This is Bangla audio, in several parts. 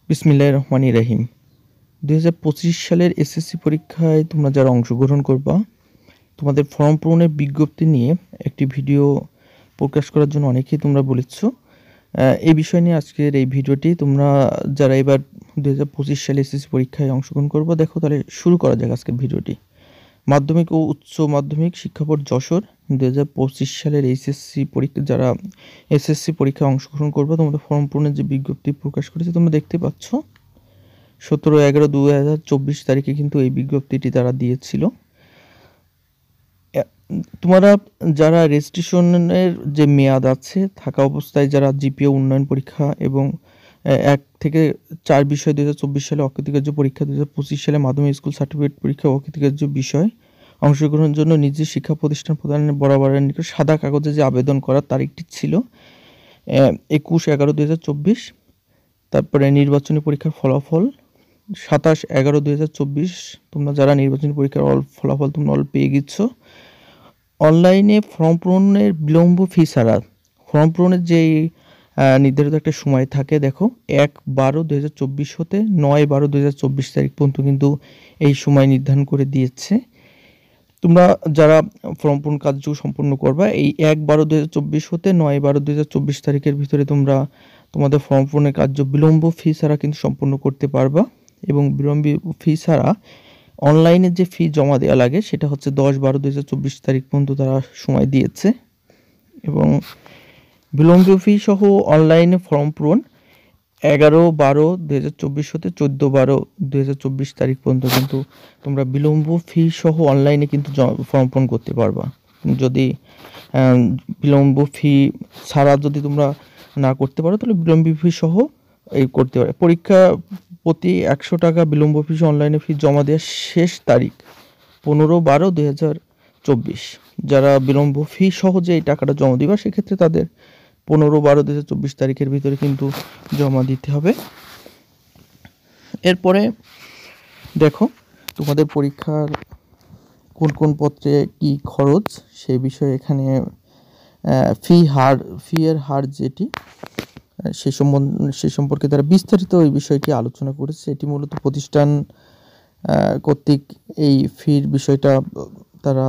বিসমিল্লাহির রহমানির রহিম। ২০২৫ সালের এসএসসি পরীক্ষায় তোমরা যারা অংশগ্রহণ করবা, তোমাদের ফর্ম পূরণের বিজ্ঞপ্তি নিয়ে একটি ভিডিও প্রকাশ করার জন্য অনেকেই তোমরা বলেছ। এই বিষয় নিয়ে আজকের এই ভিডিওটি। তোমরা যারা এবার ২০২৫ সালে এসএসসি পরীক্ষায় অংশগ্রহণ করবা, দেখো তাহলে শুরু করা যাক আজকের ভিডিওটি। মাধ্যমিক ও উচ্চ মাধ্যমিক শিক্ষা বোর্ড যশোর ২০২৫ সালের এইচএসসি পরীক্ষা যারা এসএসসি পরীক্ষায় অংশগ্রহণ করবে, তোমাদের ফর্ম পূরণের যে বিজ্ঞপ্তি প্রকাশ করেছে তোমরা দেখতে পাচ্ছ। ১৭/১১/২০২৪ তারিখে কিন্তু এই বিজ্ঞপ্তিটি তারা দিয়েছিল। তোমরা যারা রেজিস্ট্রেশনের যে মেয়াদ আছে থাকা অবস্থায় যারা জিপিএ উন্নয়ন পরীক্ষা এবং ১ থেকে ৪ বিষয় ২০২৪ সালে অকৃতকার্য পরীক্ষা, ২০২৫ সালে মাধ্যমিক স্কুল সার্টিফিকেট পরীক্ষা অকৃতকার্য বিষয় অংশগ্রহণের জন্য নিজের শিক্ষা প্রতিষ্ঠান প্রদানের বরাবরের নিকট সাদা কাগজে যে আবেদন করার তারিখটি ছিল ২১/১১/২০২৪। তারপরে নির্বাচনী পরীক্ষার ফলাফল ২৭/১১/২০২৪। তোমরা যারা নির্বাচনী পরীক্ষার ফলাফল তোমরা পেয়ে গেছো। অনলাইনে ফর্ম পূরণের বিলম্ব ফি ছাড়া ফর্ম পূরণের যে নির্ধারিত একটা সময় থাকে, দেখো ১/১২/২০২৪ হতে ৯/১২/২০২৪ তারিখ পর্যন্ত কিন্তু এই সময় নির্ধারণ করে দিয়েছে। তোমরা যারা ফর্ম পূরণ কার্য সম্পন্ন করবা এই ১/১২/২০২৪ হতে ৯/১২/২০২৪ তারিখের ভিতরে তোমরা তোমাদের ফর্ম পূরণের কার্য বিলম্ব ফি ছাড়া কিন্তু সম্পন্ন করতে পারবা। এবং বিলম্ব ফি ছাড়া অনলাইনে যে ফি জমা দেওয়া লাগে সেটা হচ্ছে ১০/১২/২০২৪ তারিখ পর্যন্ত তারা সময় দিয়েছে। এবং বিলম্ব ফি সহ অনলাইনে ফর্ম পূরণ ১১/১২/২০২৪ হতে ১৪/১২/২০২৪ তারিখ পর্যন্ত কিন্তু তোমরা বিলম্ব ফি সহ অনলাইনে কিন্তু ফর্ম পূরণ করতে পারবা। যদি বিলম্ব ফি ছাড়া যদি তোমরা না করতে পারো তাহলে বিলম্ব ফি সহ এই করতে পারো। পরীক্ষা প্রতি ১০০ টাকা বিলম্ব ফি অনলাইনে ফি জমা দেওয়ার শেষ তারিখ ১৫/১২/২০২৪। যারা বিলম্ব ফি সহ যে এই টাকাটা জমা দিবা সেক্ষেত্রে তাদের ১৫/১২/২০২৪ তারিখের ভিতরে কিন্তু জমা দিতে হবে। এরপরে দেখো তোমাদের পরীক্ষার কোন কোন পত্রে কি খরচ সেই বিষয়ে এখানে ফি এর হার যেটি সে সম্পর্কে তারা বিস্তারিত এই বিষয়টি আলোচনা করেছে। এটি মূলত প্রতিষ্ঠান কর্তৃক এই ফির বিষয়টা তারা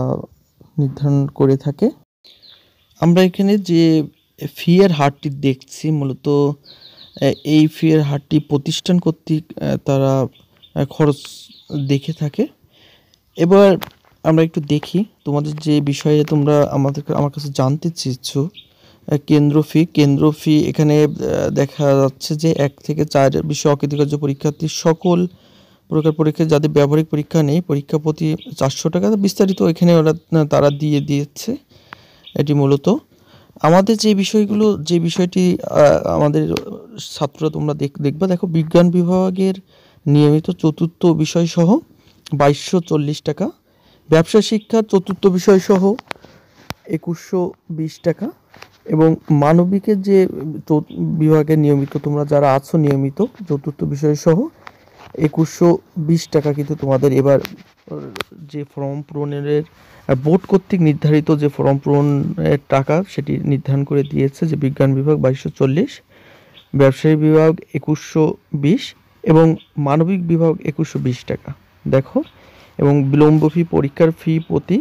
নির্ধারণ করে থাকে। আমরা এখানে যে ফি এর হারটি দেখছি, মূলত এই ফি এর হারটি প্রতিষ্ঠান কর্তৃক তারা খরচ দেখে থাকে। এবার আমরা একটু দেখি তোমাদের যে বিষয়ে তোমরা আমার কাছে জানতে চেয়েছো। কেন্দ্র ফি এখানে দেখা যাচ্ছে যে ১ থেকে ৪ বিষয় অকৃতকার্য পরীক্ষার্থী সকল প্রকার পরীক্ষা যাদের ব্যবহারিক পরীক্ষা নেই পরীক্ষা প্রতি ৪০০ টাকা বিস্তারিত এখানে তারা দিয়ে দিয়েছে। এটি মূলত আমাদের যে বিষয়টি আমাদের ছাত্ররা তোমরা দেখবা। দেখো বিজ্ঞান বিভাগের নিয়মিত চতুর্থ বিষয় সহ ২২৪০ টাকা, ব্যবসা শিক্ষার চতুর্থ বিষয় সহ ২১২০ টাকা এবং মানবিকের যে বিভাগের নিয়মিত তোমরা যারা আছো নিয়মিত চতুর্থ বিষয় সহ ২১২০ টাকা কিন্তু তোমাদের এবার যে ফর্ম পূরণের বোর্ড কর্তৃক নির্ধারিত যে ফর্ম পূরণের টাকা সেটি নির্ধারণ করে দিয়েছে যে বিজ্ঞান বিভাগ ২২৪০, ব্যবসায়ী বিভাগ ২১২০ এবং মানবিক বিভাগ ২১২০ টাকা। দেখো এবং বিলম্ব ফি পরীক্ষার ফি প্রতি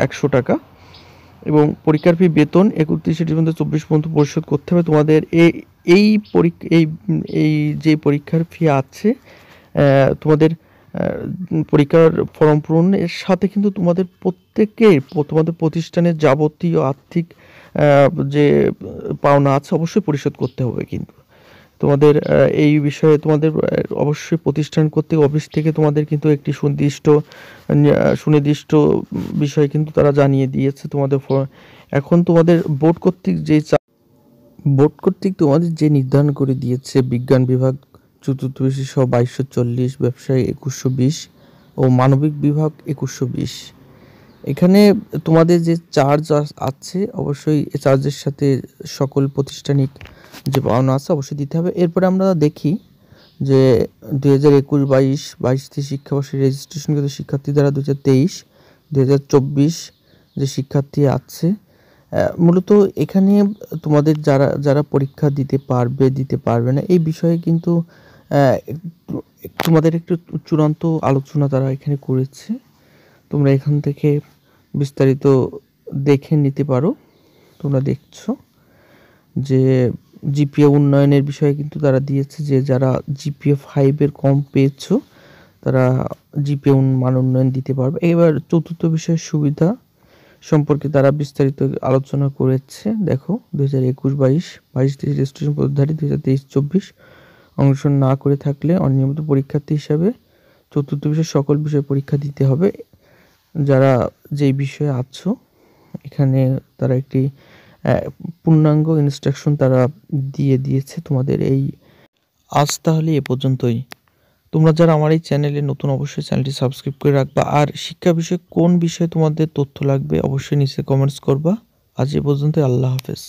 ১০০ টাকা এবং পরীক্ষার ফি বেতন ৩১ ডিসেম্বর ২০২৪ পর্যন্ত পরিশোধ করতে হবে। তোমাদের এই যে পরীক্ষার ফি আছে তোমাদের পরীক্ষার ফর্ম পূরণের সাথে কিন্তু তোমাদের তোমাদের প্রতিষ্ঠানের যাবতীয় আর্থিক যে পাওনা আছে অবশ্যই পরিশোধ করতে হবে। কিন্তু তোমাদের এই বিষয়ে তোমাদের অবশ্যই প্রতিষ্ঠান কর্তৃক অফিস থেকে তোমাদের কিন্তু একটি সুনির্দিষ্ট বিষয় কিন্তু তারা জানিয়ে দিয়েছে তোমাদের। এখন তোমাদের বোর্ড কর্তৃক তোমাদের যে নির্ধারণ করে দিয়েছে বিজ্ঞান বিভাগ চতুর্থ বিষয় সহ ২২৪০, ব্যবসায়ী ২১২০ ও মানবিক বিভাগ ২১২০। এখানে তোমাদের যে চার্জ আছে অবশ্যই এই চার্জের সাথে সকল প্রতিষ্ঠানিক যে পাওনা আছে অবশ্যই দিতে হবে। এরপরে আমরা দেখি যে ২০২১-২২ শিক্ষাবর্ষে রেজিস্ট্রেশনকৃত শিক্ষার্থী দ্বারা ২০২৩-২০২৪ যে শিক্ষার্থী আছে মূলত এখানে তোমাদের যারা পরীক্ষা দিতে পারবে না এই বিষয়ে কিন্তু তোমাদের একটু চূড়ান্ত আলোচনা তারা এখানে করেছে, তোমরা এখান থেকে বিস্তারিত দেখে নিতে পারো। তোমরা দেখছো যে জিপিএ উন্নয়নের বিষয়ে কিন্তু তারা দিয়েছে যে যারা জিপিএ 5-এর কম পেয়েছো তারা জিপিএ মান উন্নয়ন দিতে পারবে। এবার চতুর্থ বিষয়ের সুবিধা সম্পর্কে তারা বিস্তারিত আলোচনা করেছে। দেখো 2021-22, 22-23 রেজিস্ট্রেশন পদ্ধতি, 2023-24 অংশগ্রহণ না করে থাকলে অনিয়মিত পরীক্ষার্থী হিসাবে চতুর্থ বিষয়ের সকল বিষয় পরীক্ষা দিতে হবে। যারা যেই বিষয়ে আছো এখানে তারা একটি পূর্ণাঙ্গ ইনস্ট্রাকশন তারা দিয়ে দিয়েছে তোমাদের। এই আজ তাহলে এ পর্যন্তই। তোমরা যারা আমার এই চ্যানেলে নতুন অবশ্যই চ্যানেলটি সাবস্ক্রাইব করে রাখবা। আর শিক্ষা বিষয়ে কোন বিষয়ে তোমাদের তথ্য লাগবে অবশ্যই নিচে কমেন্টস করবা। আজ এ পর্যন্ত, আল্লাহ হাফেজ।